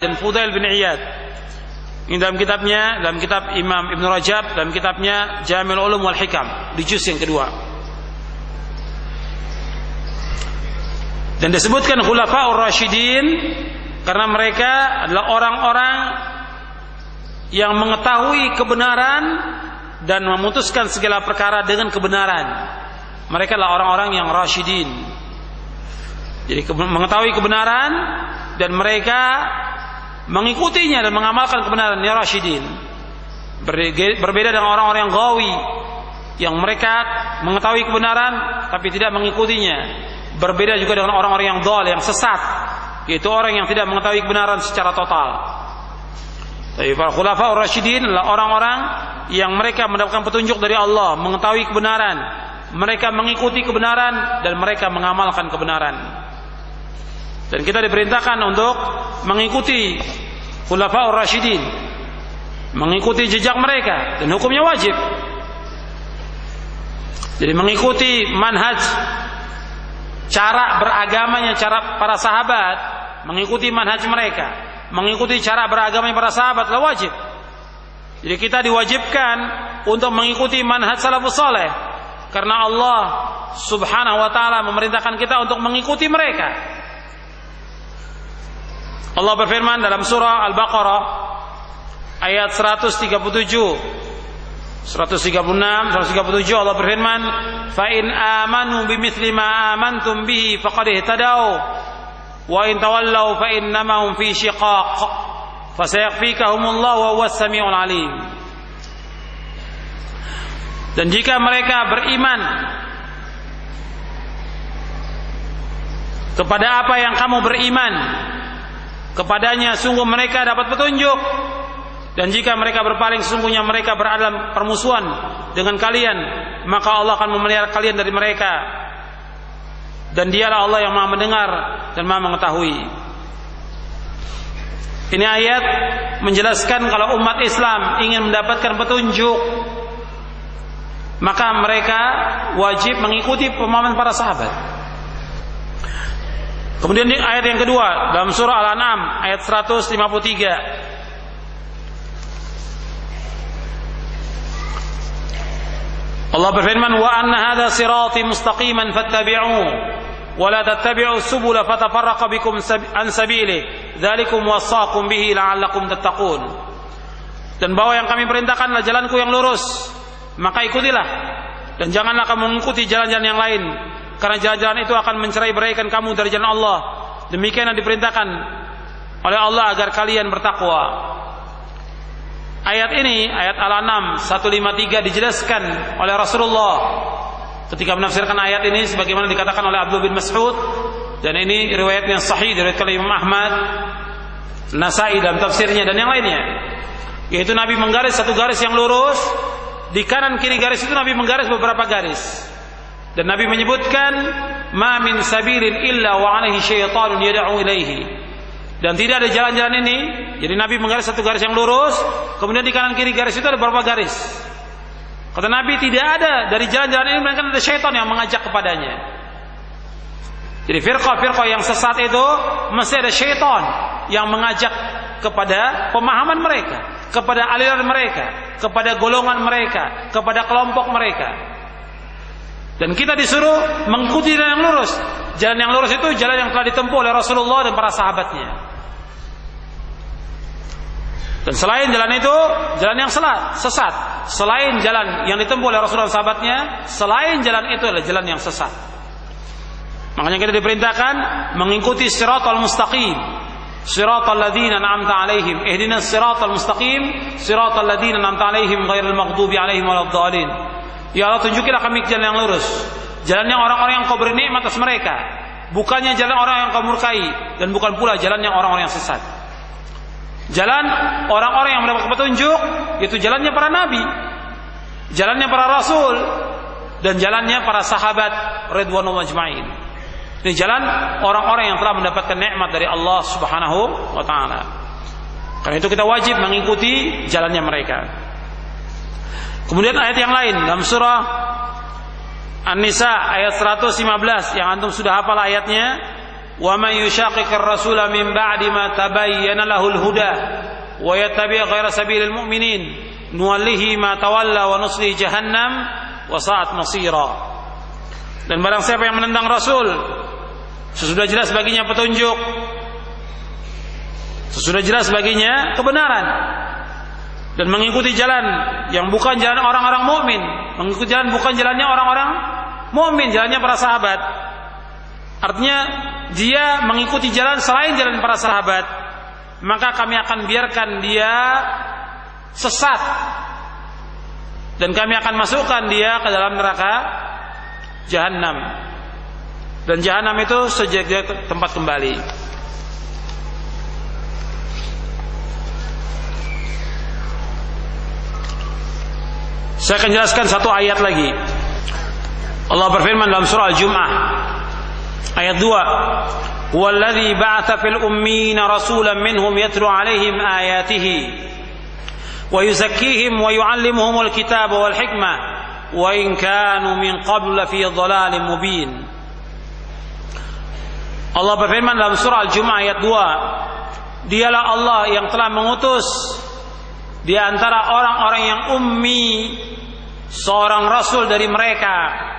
dan Fudail bin Iyad. Ini dalam kitab Imam Ibn Rajab, dalam kitabnya Jami'ul Ulum wal Hikam di juz yang kedua. Dan disebutkan Khulafaur Rasyidin karena mereka adalah orang-orang yang mengetahui kebenaran dan memutuskan segala perkara dengan kebenaran. Mereka adalah orang-orang yang rasyidin. Jadi mengetahui kebenaran dan mereka mengikutinya dan mengamalkan kebenaran, ya rasyidin. Berbeda dengan orang-orang yang ghawi, yang mereka mengetahui kebenaran tapi tidak mengikutinya. Berbeda juga dengan orang-orang yang dhal, yang sesat, yaitu orang yang tidak mengetahui kebenaran secara total. Tapi para khulafaur rasyidin adalah orang-orang yang mereka mendapatkan petunjuk dari Allah, mengetahui kebenaran, mereka mengikuti kebenaran dan mereka mengamalkan kebenaran. Dan kita diperintahkan untuk mengikuti khulafaur rasyidin, mengikuti jejak mereka, dan hukumnya wajib. Jadi mengikuti manhaj, cara beragamanya, cara para sahabat, mengikuti manhaj mereka, mengikuti cara beragamanya para sahabat adalah wajib. Jadi kita diwajibkan untuk mengikuti manhaj salafus saleh karena Allah Subhanahu wa taala memerintahkan kita untuk mengikuti mereka. Allah berfirman dalam surah Al-Baqarah ayat 137, 136, 137 Allah berfirman, "Fa in amanu bimithli ma amantum bihi faqad ihtadaw wa in tawallaw fa innama hum fi shiqaq fasayakfikahumullahu wa huwas samiul alim." Dan jika mereka beriman kepada apa yang kamu beriman kepadanya, sungguh mereka dapat petunjuk. Dan jika mereka berpaling, sesungguhnya mereka berada dalam permusuhan dengan kalian, maka Allah akan memelihara kalian dari mereka. Dan dialah Allah yang Maha mendengar dan Maha mengetahui. Ini ayat menjelaskan kalau umat Islam ingin mendapatkan petunjuk, maka mereka wajib mengikuti pemahaman para sahabat. Kemudian di ayat yang kedua dalam surah Al-An'am ayat 153, Allah berfirman, "Wa anna hadza sirati mustaqiman fattabi'uhu wa la tattabi'us subula fatafarraqa bikum an sabilihi dzalikum wasaqum bihi la'allakum tattaqun." Dan bahwa yang kami perintahkan adalah jalanku yang lurus, maka ikutilah dan janganlah kamu mengikuti jalan-jalan yang lain, karena jalan-jalan itu akan mencerai-beraikan kamu dari jalan Allah. Demikian yang diperintahkan oleh Allah agar kalian bertakwa. Ayat ini, ayat Al-An'am 153 dijelaskan oleh Rasulullah ketika menafsirkan ayat ini sebagaimana dikatakan oleh Abdullah bin Mas'ud, dan ini riwayat yang sahih diriwayatkan oleh Imam Ahmad, Nasai dalam tafsirnya dan yang lainnya, yaitu Nabi menggaris satu garis yang lurus, di kanan kiri garis itu Nabi menggaris beberapa garis. Dan Nabi menyebutkan, "Ma min sabilin illa wa 'alaihi syaitanun yad'u ilaihi." Dan tidak ada jalan-jalan ini. Jadi Nabi menggaris satu garis yang lurus, kemudian di kanan kiri garis itu ada beberapa garis. Kata Nabi, tidak ada dari jalan-jalan ini melainkan ada syaitan yang mengajak kepadanya. Jadi firqah-firqah yang sesat itu mesti ada syaitan yang mengajak kepada pemahaman mereka, kepada aliran mereka, kepada golongan mereka, kepada kelompok mereka. Dan kita disuruh mengikuti jalan yang lurus. Jalan yang lurus itu jalan yang telah ditempuh oleh Rasulullah dan para sahabatnya. Dan selain jalan itu, jalan yang sesat. Selain jalan yang ditempuh oleh Rasulullah dan sahabatnya, selain jalan itu adalah jalan yang sesat. Makanya kita diperintahkan mengikuti siratal mustaqim, siratal ladzina an'amta 'alaihim, ihdinas siratal mustaqim, siratal ladzina an'amta 'alaihim ghairil maghdubi 'alaihim waladdallin. Ya Allah, tunjukilah kami jalan yang lurus, jalannya orang-orang yang kau beri nikmat atas mereka, bukannya jalan orang yang kau murkai, dan bukan pula jalannya orang-orang yang sesat. Jalan orang-orang yang mendapat petunjuk itu jalannya para nabi, jalannya para rasul, dan jalannya para sahabat ridwanullah ajma'in. Ini jalan orang-orang yang telah mendapatkan nikmat dari Allah Subhanahu wa taala. Karena itu kita wajib mengikuti jalannya mereka. Kemudian ayat yang lain dalam surah An-Nisa ayat 115 yang antum sudah hafal ayatnya, wa man yushaqiqir rasula min ba'di ma tabayyana lahul huda wa yattabi' ghayra sabilil mu'minin nuwallihi ma tawalla wa nuslihi jahannam wa sa'at masira. Dan barang siapa yang menentang Rasul sesudah jelas baginya petunjuk, sesudah jelas baginya kebenaran, dan mengikuti jalan yang bukan jalan orang-orang mukmin, mengikuti jalan bukan jalannya orang-orang mukmin, jalannya para sahabat. Artinya dia mengikuti jalan selain jalan para sahabat, maka kami akan biarkan dia sesat dan kami akan masukkan dia ke dalam neraka Jahannam. Dan Jahannam itu sejelek tempat kembali. Saya akan jelaskan satu ayat lagi. Allah berfirman dalam surah Al-Jum'ah ayat 2, "Huwallazi ba'atsa fil ummiyina rasulan minhum yatlu 'alaihim ayatihi wa yuzakkihim wa yu'allimuhumul kitaba wal hikmah wa in kanu min qablu lafi dhalalin mubin." Allah berfirman dalam surah Al-Jum'ah ayat 2, dialah Allah yang telah mengutus di antara orang-orang yang ummi seorang rasul dari mereka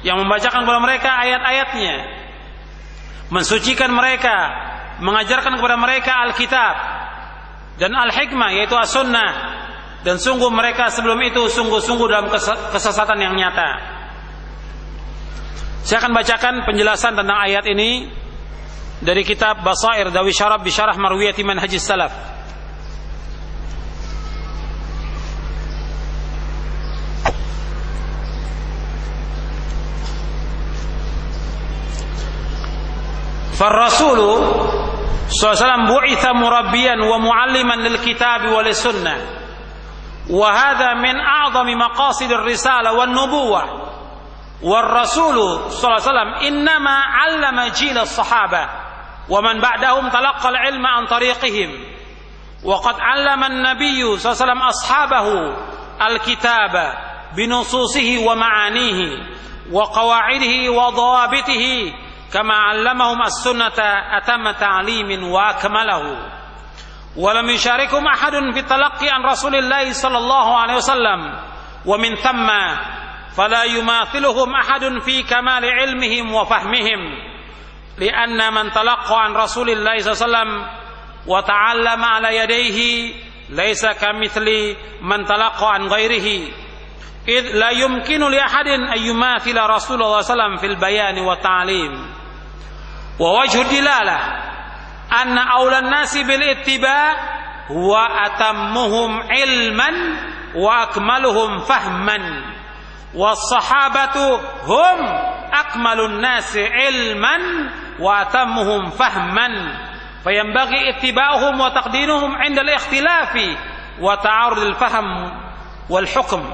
yang membacakan kepada mereka ayat-ayatnya, mensucikan mereka, mengajarkan kepada mereka Alkitab dan Al-Hikmah yaitu As-Sunnah, dan sungguh mereka sebelum itu sungguh-sungguh dalam kesesatan yang nyata. Saya akan bacakan penjelasan tentang ayat ini dari kitab Basair Dawi Syarab bi Syarah Marwiyati Manhajis Salaf. فالرسول صلى الله عليه وسلم بعث مربيا ومعلما للكتاب وللسنة وهذا من أعظم مقاصد الرسالة والنبوة والرسول صلى الله عليه وسلم إنما علم جيل الصحابة ومن بعدهم تلقى العلم عن طريقهم وقد علم النبي صلى الله عليه وسلم أصحابه الكتاب بنصوصه ومعانيه وقواعده وضوابطه كما علمهم السنة أتم تعليم وأكمله ولم يشاركهم أحد في التلقي عن رسول الله صلى الله عليه وسلم ومن ثم فلا يماثلهم أحد في كمال علمهم وفهمهم لأن من تلقى عن رسول الله صلى الله عليه وسلم وتعلم على يديه ليس كمثل من تلقى عن غيره إذ لا يمكن لأحد أن يماثل رسول الله صلى الله عليه وسلم في البيان والتعليم ووجه الدلالة أن أولى الناس بالاتباع هو أتمهم علما وأكملهم فهما والصحابة هم أكمل الناس علما وأتمهم فهما فينبغي اتباعهم وتقديرهم عند الاختلاف وتعارض الفهم والحكم.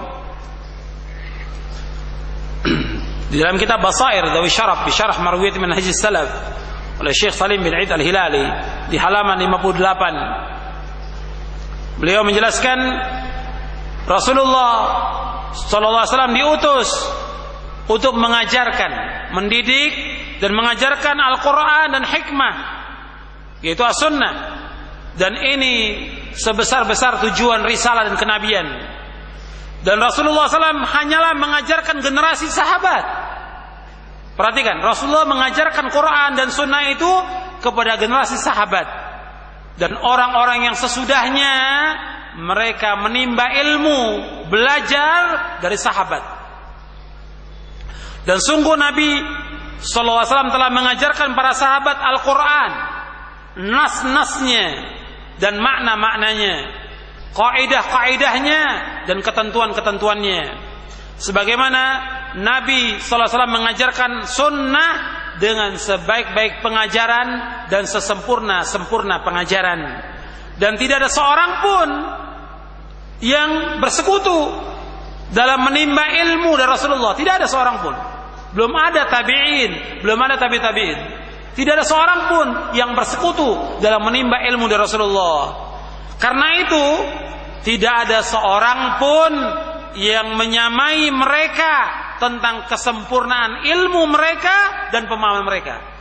Di dalam kitab Basair Dawi Syaraf bi Syarah Marwiyat Manhajis Salaf oleh Syekh Salim bin Aid Al-Hilali di halaman 58, beliau menjelaskan Rasulullah sallallahu alaihi wasallam diutus untuk mengajarkan, mendidik dan mengajarkan Al-Qur'an dan hikmah yaitu As-Sunnah, dan ini sebesar-besar tujuan risalah dan kenabian. Dan Rasulullah SAW hanyalah mengajarkan generasi sahabat. Perhatikan, Rasulullah mengajarkan Quran dan Sunnah itu kepada generasi sahabat. Dan orang-orang yang sesudahnya mereka menimba ilmu, belajar dari sahabat. Dan sungguh Nabi SAW telah mengajarkan para sahabat Al-Quran, nas-nasnya dan makna-maknanya, kaidah-kaidahnya dan ketentuan-ketentuannya, sebagaimana Nabi SAW mengajarkan sunnah dengan sebaik-baik pengajaran dan sesempurna-sempurna pengajaran, dan tidak ada seorang pun yang bersekutu dalam menimba ilmu dari Rasulullah. Tidak ada seorang pun. Belum ada tabi'in, belum ada tabi'in. Tidak ada seorang pun yang bersekutu dalam menimba ilmu dari Rasulullah. Karena itu tidak ada seorang pun yang menyamai mereka tentang kesempurnaan ilmu mereka dan pemahaman mereka.